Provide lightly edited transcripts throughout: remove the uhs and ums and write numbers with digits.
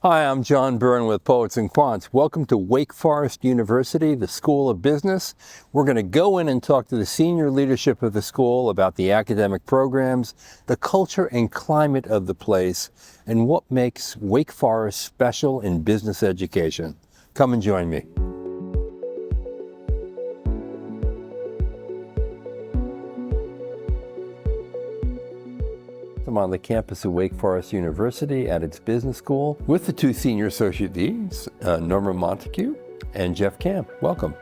Hi, I'm John Byrne with Poets and Quants. Welcome to Wake Forest University, the School of Business. We're going to go in and talk to the senior leadership of the school about the academic programs, the culture and climate of the place, and what makes Wake Forest special in business education. Come and join me. I'm on the campus of Wake Forest University at its business school with the two senior associate deans, Norma Montague and Jeff Camm. Welcome.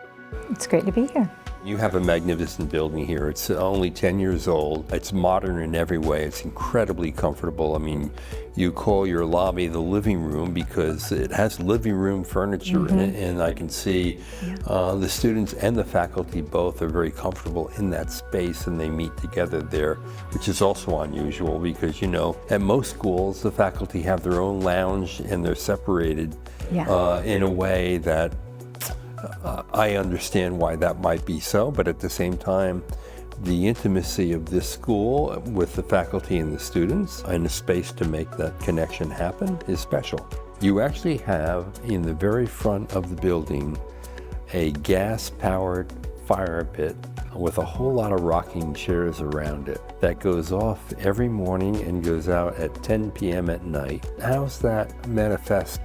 It's great to be here. You have a magnificent building here. It's only 10 years old. It's modern in every way. It's incredibly comfortable. I mean, you call your lobby the living room because it has living room furniture in it, and I can see the students and the faculty both are very comfortable in that space, and they meet together there, which is also unusual because, you know, at most schools, the faculty have their own lounge and they're separated in a way that I understand why that might be so, but at the same time, the intimacy of this school with the faculty and the students and the space to make that connection happen is special. You actually have in the very front of the building a gas-powered fire pit with a whole lot of rocking chairs around it that goes off every morning and goes out at 10 p.m. at night. How's that manifest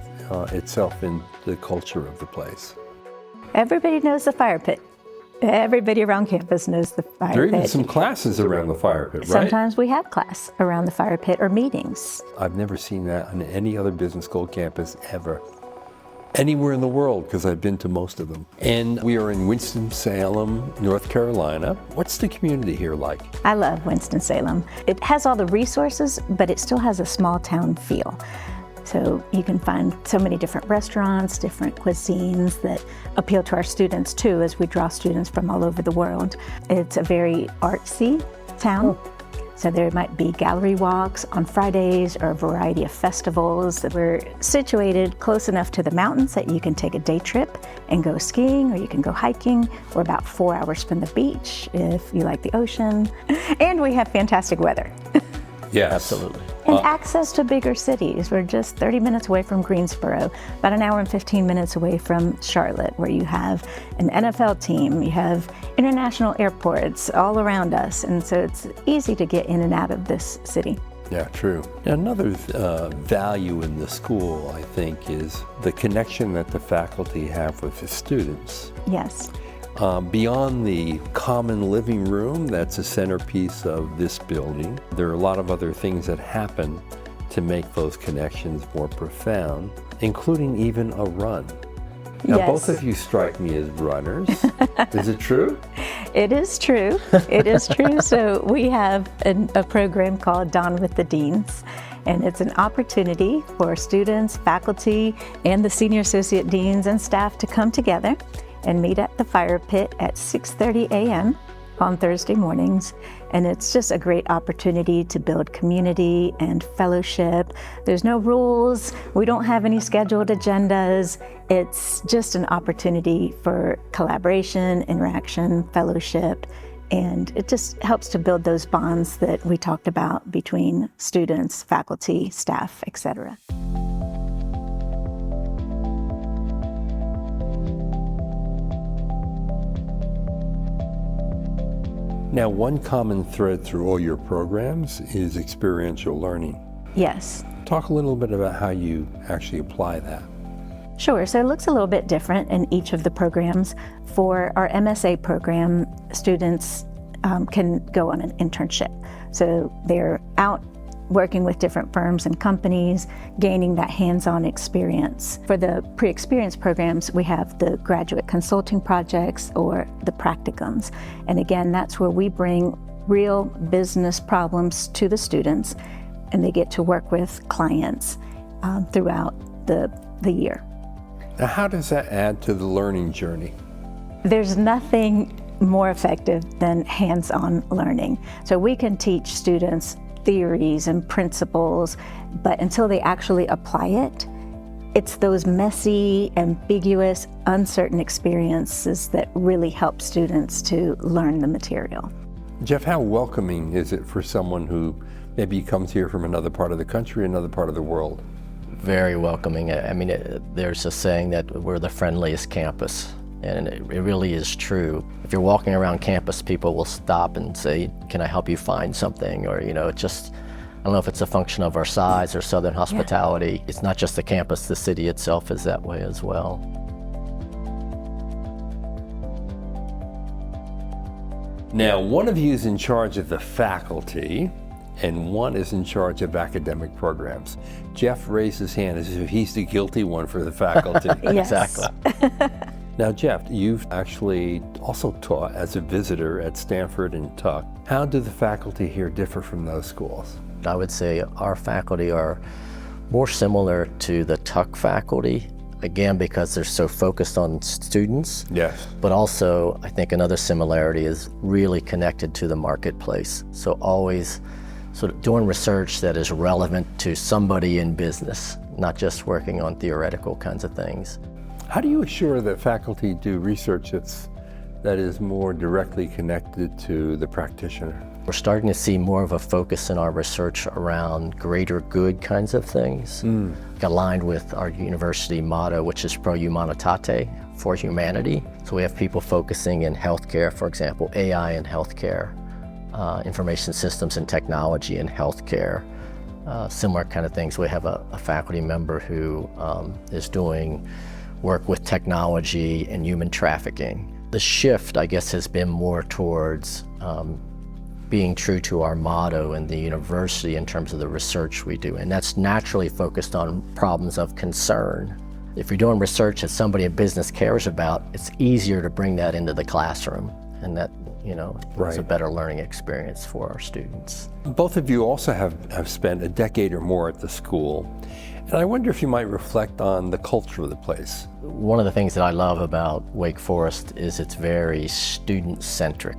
itself in the culture of the place? Everybody knows the fire pit. Everybody around campus knows the fire pit. There are even some classes around the fire pit, right? Sometimes we have class around the fire pit or meetings. I've never seen that on any other business school campus ever. Anywhere in the world, because I've been to most of them. And we are in Winston-Salem, North Carolina. What's the community here like? I love Winston-Salem. It has all the resources, but it still has a small town feel. So you can find so many different restaurants, different cuisines that appeal to our students too, as we draw students from all over the world. It's a very artsy town. So there might be gallery walks on Fridays or a variety of festivals. We're situated close enough to the mountains that you can take a day trip and go skiing, or you can go hiking. We're about 4 hours from the beach if you like the ocean. And we have fantastic weather. Yeah, absolutely. And access to bigger cities. We're just 30 minutes away from Greensboro, about an hour and 15 minutes away from Charlotte, where you have an NFL team, you have international airports all around us, and so it's easy to get in and out of this city. Yeah, true. Another value in the school, I think, is the connection that the faculty have with the students. Yes. Beyond the common living room that's a centerpiece of this building, there are a lot of other things that happen to make those connections more profound, including even a run. Now, both of you strike me as runners. Is it true? It is true. It is true. So we have a program called Dawn with the Deans, and it's an opportunity for students, faculty, and the senior associate deans and staff to come together and meet at the fire pit at 6:30 a.m. on Thursday mornings. And it's just a great opportunity to build community and fellowship. There's no rules. We don't have any scheduled agendas. It's just an opportunity for collaboration, interaction, fellowship, and it just helps to build those bonds that we talked about between students, faculty, staff, etc. Now, one common thread through all your programs is experiential learning. Yes. Talk a little bit about how you actually apply that. Sure. So it looks a little bit different in each of the programs. For our MSA program, students can go on an internship. So they're out working with different firms and companies, gaining that hands-on experience. For the pre-experience programs, we have the graduate consulting projects or the practicums. And again, that's where we bring real business problems to the students, and they get to work with clients throughout the year. Now, how does that add to the learning journey? There's nothing more effective than hands-on learning. So we can teach students theories and principles, but until they actually apply it, it's those messy, ambiguous, uncertain experiences that really help students to learn the material. Jeff, how welcoming is it for someone who maybe comes here from another part of the country, another part of the world? very welcoming. I mean, there's a saying that we're the friendliest campus, and it really is true. If you're walking around campus, people will stop and say, can I help you find something? Or, it just, I don't know if it's a function of our size or Southern hospitality. Yeah. It's not just the campus, the city itself is that way as well. Now, one of you is in charge of the faculty, and one is in charge of academic programs. Jeff raised his hand as if he's the guilty one for the faculty. Exactly. Now, Jeff, you've actually also taught as a visitor at Stanford and Tuck. How do the faculty here differ from those schools? I would say our faculty are more similar to the Tuck faculty, again, because they're so focused on students. Yes. But also, I think another similarity is really connected to the marketplace. So always sort of doing research that is relevant to somebody in business, not just working on theoretical kinds of things. How do you assure that faculty do research that is more directly connected to the practitioner? We're starting to see more of a focus in our research around greater good kinds of things, aligned with our university motto, which is Pro Humanitate, for humanity. So we have people focusing in healthcare, for example, AI in healthcare, information systems and technology in healthcare, similar kind of things. We have a faculty member who is doing work with technology and human trafficking. The shift, I guess, has been more towards being true to our motto in the university in terms of the research we do, and that's naturally focused on problems of concern. If you're doing research that somebody in business cares about, it's easier to bring that into the classroom, and that is a better learning experience for our students. Both of you also have spent a decade or more at the school, and I wonder if you might reflect on the culture of the place. One of the things that I love about Wake Forest is it's very student-centric.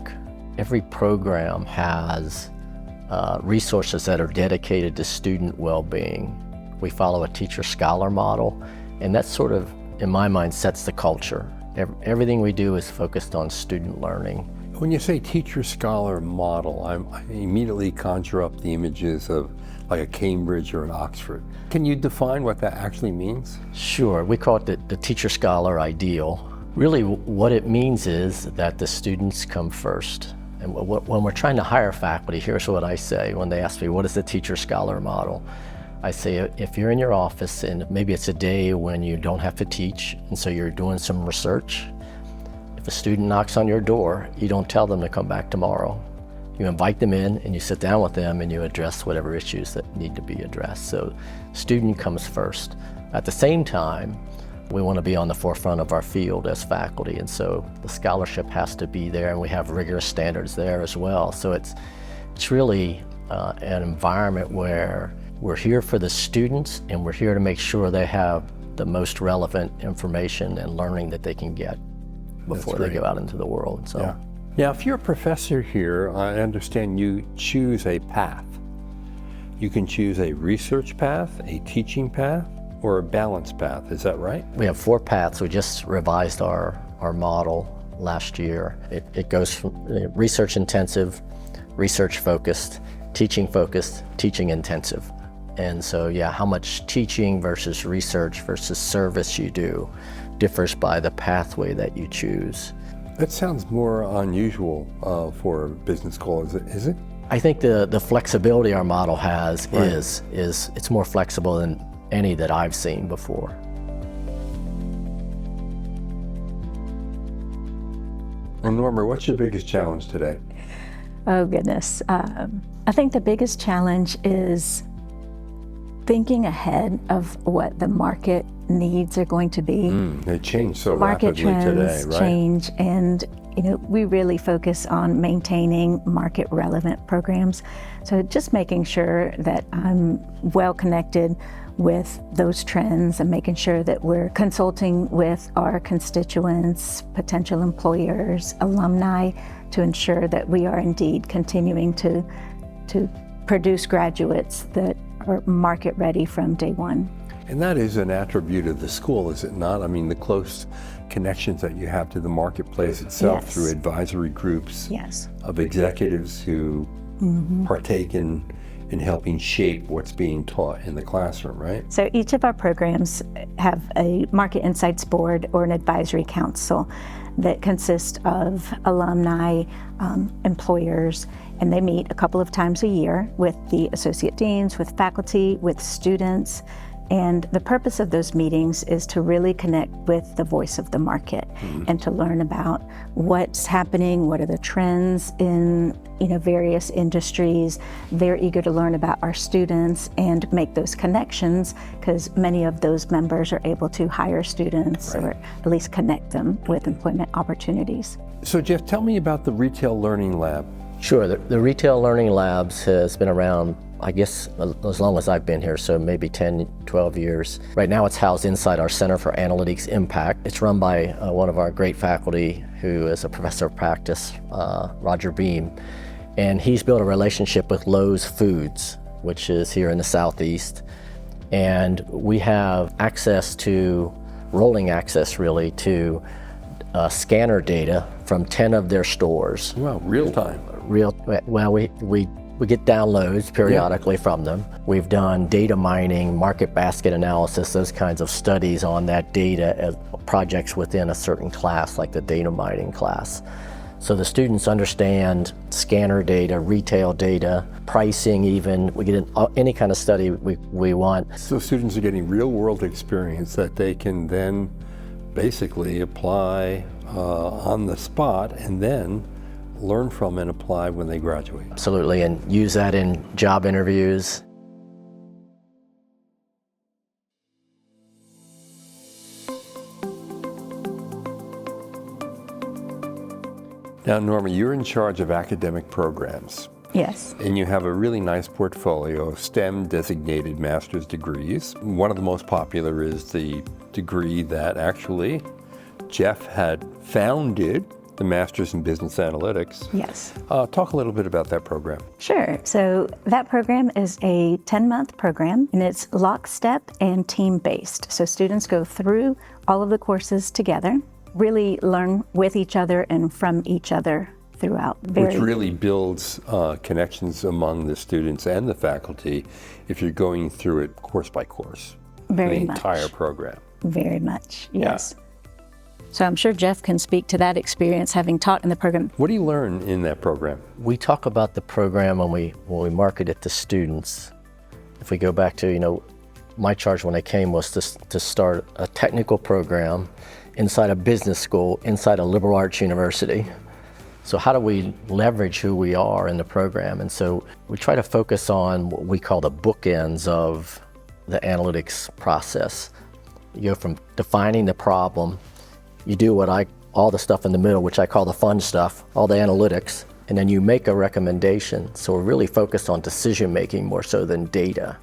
Every program has resources that are dedicated to student well-being. We follow a teacher-scholar model, and that sort of, in my mind, sets the culture. Everything we do is focused on student learning. When you say teacher-scholar model, I immediately conjure up the images of like a Cambridge or an Oxford. Can you define what that actually means? Sure, we call it the teacher-scholar ideal. Really what it means is that the students come first. And when we're trying to hire faculty, here's what I say when they ask me, what is the teacher-scholar model? I say, if you're in your office and maybe it's a day when you don't have to teach, and so you're doing some research, if a student knocks on your door, you don't tell them to come back tomorrow. You invite them in and you sit down with them and you address whatever issues that need to be addressed. So student comes first. At the same time, we want to be on the forefront of our field as faculty, and so the scholarship has to be there, and we have rigorous standards there as well. So it's really an environment where we're here for the students, and we're here to make sure they have the most relevant information and learning that they can get before they go out into the world. So. Yeah. Now, if you're a professor here, I understand you choose a path. You can choose a research path, a teaching path, or a balanced path, is that right? We have 4 paths. We just revised our model last year. It goes from research intensive, research focused, teaching intensive. And so, yeah, how much teaching versus research versus service you do differs by the pathway that you choose. That sounds more unusual for a business school, is it? I think the flexibility our model has is it's more flexible than any that I've seen before. Well, Norma, what's your biggest challenge today? Oh, goodness. I think the biggest challenge is thinking ahead of what the market needs are going to be. They change so market rapidly trends today, right? change, and we really focus on maintaining market relevant programs. So just making sure that I'm well connected with those trends and making sure that we're consulting with our constituents, potential employers, alumni, to ensure that we are indeed continuing to produce graduates that are market ready from day one. And that is an attribute of the school, is it not? I mean, the close connections that you have to the marketplace itself through advisory groups of executives who partake in in helping shape what's being taught in the classroom, right? So each of our programs have a Market Insights Board or an advisory council that consists of alumni, employers, and they meet a couple of times a year with the associate deans, with faculty, with students. And the purpose of those meetings is to really connect with the voice of the market and to learn about what's happening, what are the trends in various industries. They're eager to learn about our students and make those connections, because many of those members are able to hire students or at least connect them with employment opportunities. So Jeff, tell me about the Retail Learning Lab. Sure, the Retail Learning Labs has been around, I guess, as long as I've been here, so maybe 10, 12 years. Right now it's housed inside our Center for Analytics Impact. It's run by one of our great faculty who is a professor of practice, Roger Beam. And he's built a relationship with Lowe's Foods, which is here in the Southeast. And we have rolling access really, to scanner data from 10 of their stores. Wow, real time. Well, we get downloads periodically from them. We've done data mining, market basket analysis, those kinds of studies on that data as projects within a certain class, like the data mining class. So the students understand scanner data, retail data, pricing even. We get any kind of study we want. So students are getting real world experience that they can then basically apply on the spot and then learn from and apply when they graduate. Absolutely, and use that in job interviews. Now, Norma, you're in charge of academic programs. Yes. And you have a really nice portfolio of STEM designated master's degrees. One of the most popular is the degree that actually Jeff had founded, the Master's in Business Analytics. Yes. Talk a little bit about that program. Sure. So that program is a 10-month program, and it's lockstep and team-based. So students go through all of the courses together, really learn with each other and from each other throughout. Which really builds connections among the students and the faculty if you're going through it course by course. Very the much. entire program. Very much, yes. So I'm sure Jeff can speak to that experience, having taught in the program. What do you learn in that program? We talk about the program when we market it to students. If we go back to, my charge when I came was to start a technical program inside a business school, inside a liberal arts university. So how do we leverage who we are in the program? And so we try to focus on what we call the bookends of the analytics process. You go from defining the problem, you do all the stuff in the middle, which I call the fun stuff, all the analytics, and then you make a recommendation. So we're really focused on decision making more so than data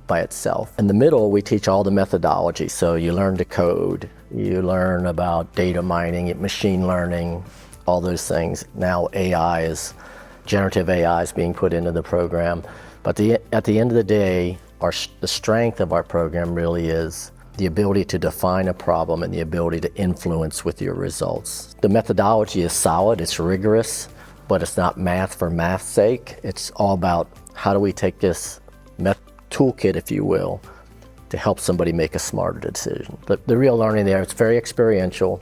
by itself. In the middle, we teach all the methodology. So you learn to code, you learn about data mining, machine learning, all those things. Now generative AI is being put into the program. But at the end of the day, the strength of our program really is the ability to define a problem and the ability to influence with your results. The methodology is solid, it's rigorous, but it's not math for math's sake. It's all about how do we take this toolkit, if you will, to help somebody make a smarter decision. But the real learning there, it's very experiential.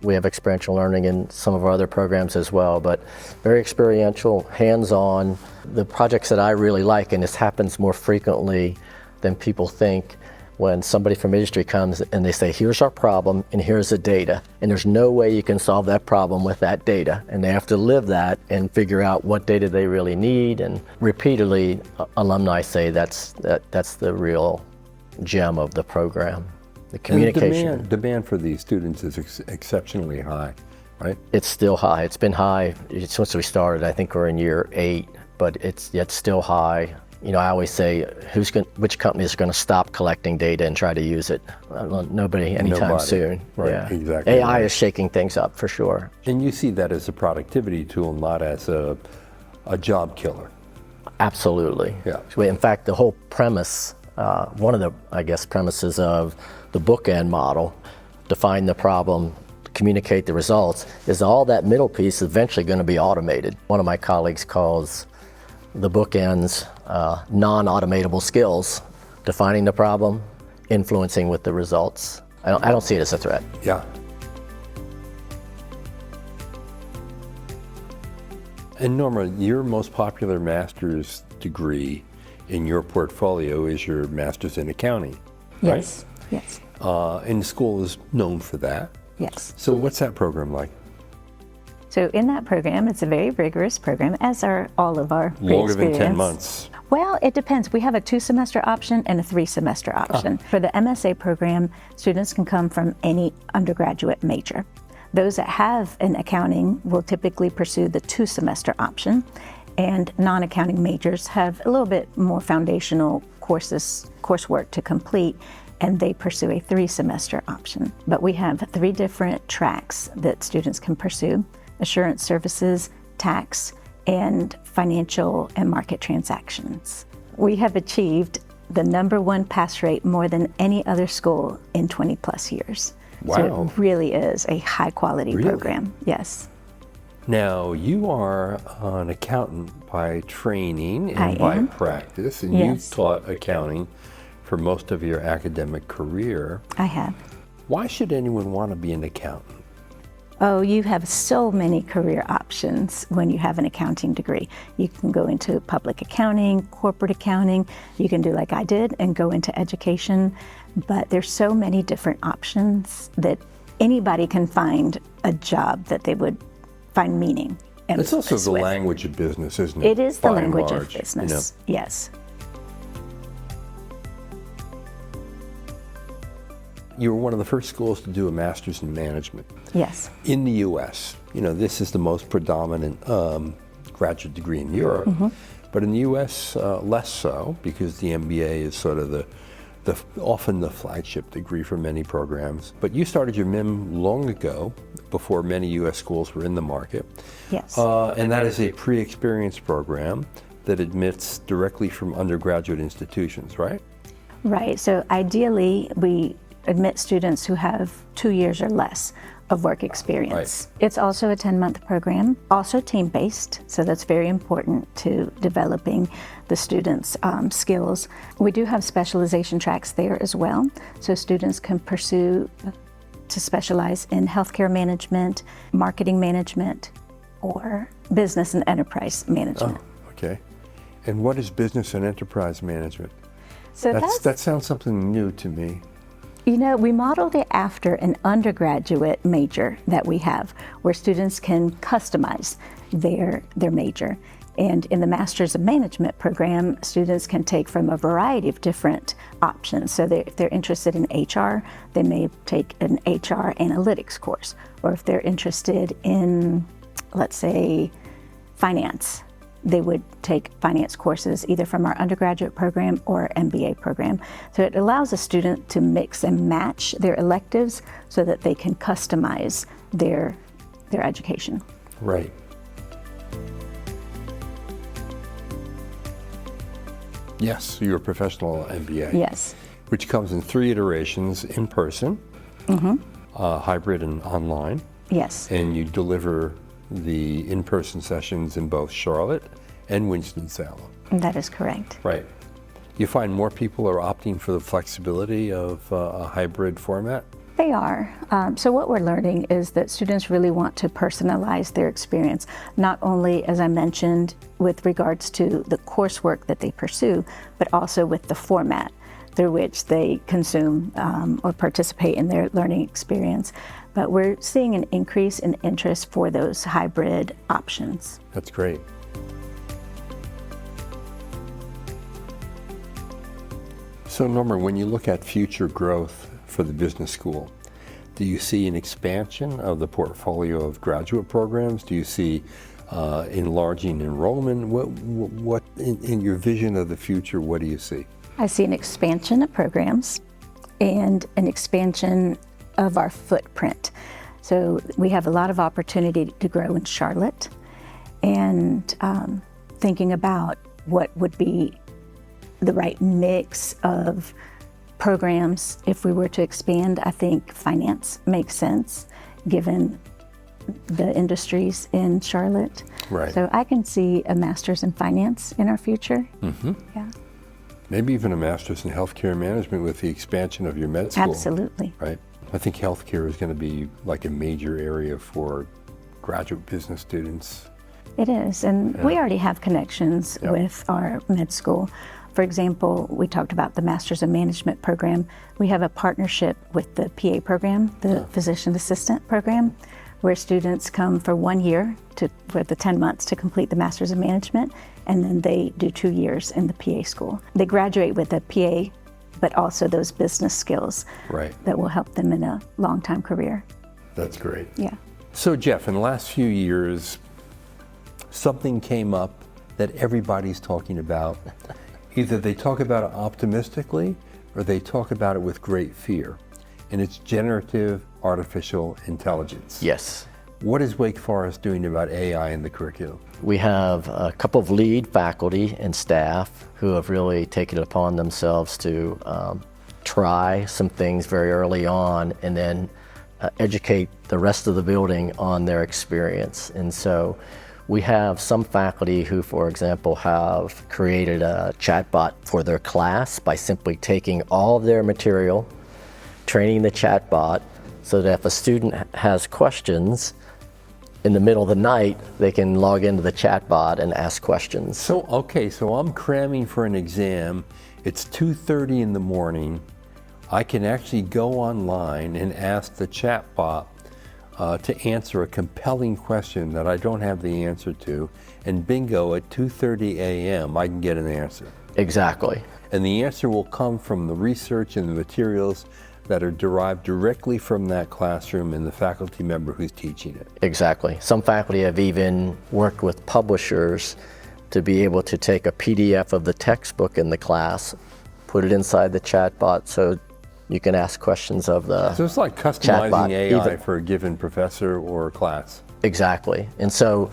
We have experiential learning in some of our other programs as well, but very experiential, hands-on. The projects that I really like, and this happens more frequently than people think, when somebody from industry comes and they say, here's our problem and here's the data, and there's no way you can solve that problem with that data, and they have to live that and figure out what data they really need. And repeatedly, alumni say that's the real gem of the program, the communication. And demand for these students is exceptionally high, right? It's still high. It's been high since we started. I think we're in year 8, but it's still high. I always say, which company is going to stop collecting data and try to use it? Nobody anytime soon. Right, yeah. Exactly. AI is shaking things up for sure. And you see that as a productivity tool, not as a job killer. Absolutely. Yeah. In fact, the whole premise, one of the, premises of the bookend model, define the problem, communicate the results, is all that middle piece is eventually going to be automated. One of my colleagues calls the bookends non-automatable skills, defining the problem, influencing with the results. I don't see it as a threat. Yeah. And Norma, your most popular master's degree in your portfolio is your master's in accounting, right? Yes, yes, And the school is known for that. yes. So what's that program like? So in that program, it's a very rigorous program, as are all of our Longer than 10 pre-experience. months. Well, it depends. We have a 2-semester option and a 3-semester option. For the MSA program, students can come from any undergraduate major. Those that have an accounting will typically pursue the 2-semester option, and non-accounting majors have a little bit more foundational coursework to complete, and they pursue a 3-semester option. But we have 3 different tracks that students can pursue: assurance services, tax, and financial and market transactions. We have achieved the #1 pass rate more than any other school in 20 plus years. Wow. So it really is a high quality Really? program. Yes. Now, you are an accountant by training and I by am. practice, and Yes. you've taught accounting for most of your academic career. I have. Why should anyone want to be an accountant? Oh, you have so many career options when you have an accounting degree. You can go into public accounting, corporate accounting. You can do like I did and go into education. But there's so many different options that anybody can find a job that they would find meaning and It's also purpose the with. language of business, isn't it? It is the By and language large, of you business. know. Yes. You were one of the first schools to do a master's in management. Yes. In the U.S., this is the most predominant graduate degree in Europe, but in the U.S. Less so, because the MBA is sort of often the flagship degree for many programs. But you started your MIM long ago, before many U.S. schools were in the market. Yes. And that is a pre-experience program that admits directly from undergraduate institutions, right? Right. So ideally, we admit students who have 2 years or less of work experience. Right. It's also a 10-month program, also team-based, so that's very important to developing the students' skills. We do have specialization tracks there as well, so students can pursue to specialize in healthcare management, marketing management, or business and enterprise management. Oh, okay. And what is business and enterprise management? So That sounds something new to me. We modeled it after an undergraduate major that we have, where students can customize their major. And in the Master's of Management program, students can take from a variety of different options. So if they're interested in HR, they may take an HR analytics course. Or if they're interested in, let's say, finance, they would take finance courses either from our undergraduate program or MBA program. So it allows a student to mix and match their electives so that they can customize their education. Right. Yes, you're a professional MBA. Yes. Which comes in 3 iterations: in person, hybrid, and online. Yes. And you deliver the in-person sessions in both Charlotte and Winston-Salem. That is correct. Right. You find more people are opting for the flexibility of a hybrid format? They are. So what we're learning is that students really want to personalize their experience, not only, as I mentioned, with regards to the coursework that they pursue, but also with the format through which they consume or participate in their learning experience. But we're seeing an increase in interest for those hybrid options. That's great. So Norma, when you look at future growth for the business school, do you see an expansion of the portfolio of graduate programs? Do you see enlarging enrollment? What in your vision of the future, what do you see? I see an expansion of programs and an expansion of our footprint. So we have a lot of opportunity to grow in Charlotte, and thinking about what would be the right mix of programs if we were to expand. I think finance makes sense given the industries in Charlotte. Right. So I can see a master's in finance in our future. Yeah. Maybe even a master's in healthcare management with the expansion of your med school. Absolutely. Right. I think healthcare is going to be like a major area for graduate business students. It is, and we already have connections with our med school. For example, we talked about the Master's in Management program. We have a partnership with the PA program, the Physician Assistant program, where students come for 1 year for the 10 months to complete the Master's in Management, and then they do 2 years in the PA school. They graduate with a PA, but also those business skills that will help them in a long-time career. That's great. Yeah. So Jeff, in the last few years, something came up that everybody's talking about. Either they talk about it optimistically or they talk about it with great fear, and it's generative artificial intelligence. Yes. What is Wake Forest doing about AI in the curriculum? We have a couple of lead faculty and staff who have really taken it upon themselves to try some things very early on and then educate the rest of the building on their experience. And so we have some faculty who, for example, have created a chatbot for their class by simply taking all of their material, training the chatbot, so that if a student has questions in the middle of the night, they can log into the chatbot and ask questions. So, okay, so I'm cramming for an exam. It's 2:30 in the morning. I can actually go online and ask the chatbot to answer a compelling question that I don't have the answer to, and bingo, at 2:30 a.m. I can get an answer. Exactly. And the answer will come from the research and the materials that are derived directly from that classroom and the faculty member who's teaching it. Exactly. Some faculty have even worked with publishers to be able to take a PDF of the textbook in the class, put it inside the chatbot so you can ask questions of the So it's like customizing chatbot, AI for a given professor or class. Exactly. And so,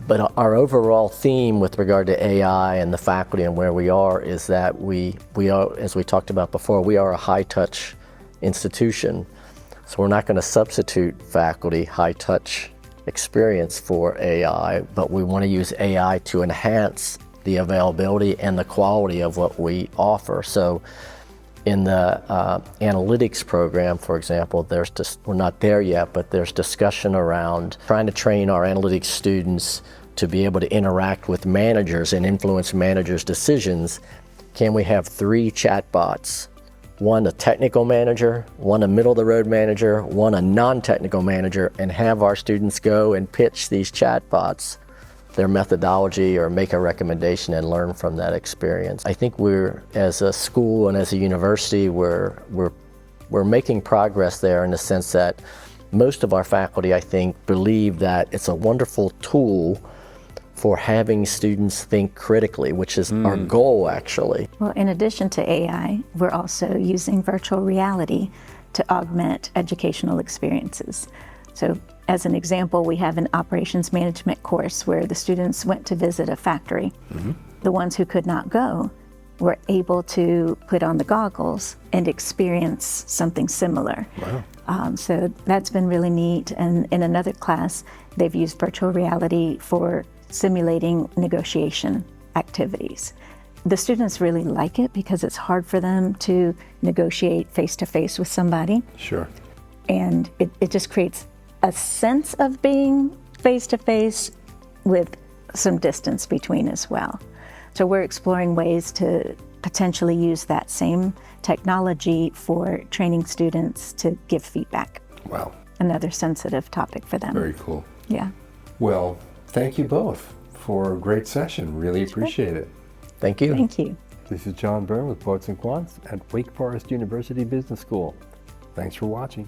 but our overall theme with regard to AI and the faculty and where we are is that we are, as we talked about before, we are a high-touch institution. So we're not going to substitute faculty high-touch experience for AI, but we want to use AI to enhance the availability and the quality of what we offer. So in the analytics program, for example, we're not there yet, but there's discussion around trying to train our analytics students to be able to interact with managers and influence managers' decisions. Can we have 3 chatbots? One a technical manager, one a middle-of-the-road manager, one a non-technical manager, and have our students go and pitch these chatbots their methodology or make a recommendation and learn from that experience. I think we're, as a school and as a university, we're making progress there in the sense that most of our faculty, I think, believe that it's a wonderful tool for having students think critically, which is our goal, actually. Well, in addition to AI, we're also using virtual reality to augment educational experiences. So as an example, we have an operations management course where the students went to visit a factory. The ones who could not go were able to put on the goggles and experience something similar. Wow. So that's been really neat. And in another class, they've used virtual reality for simulating negotiation activities. The students really like it because it's hard for them to negotiate face-to-face with somebody. Sure. And it just creates a sense of being face-to-face with some distance between as well. So we're exploring ways to potentially use that same technology for training students to give feedback. Wow. Another sensitive topic for them. Very cool. Yeah. Well, thank you both for a great session. Really appreciate it. Thank you. Thank you. This is John Byrne with Poets and Quants at Wake Forest University Business School. Thanks for watching.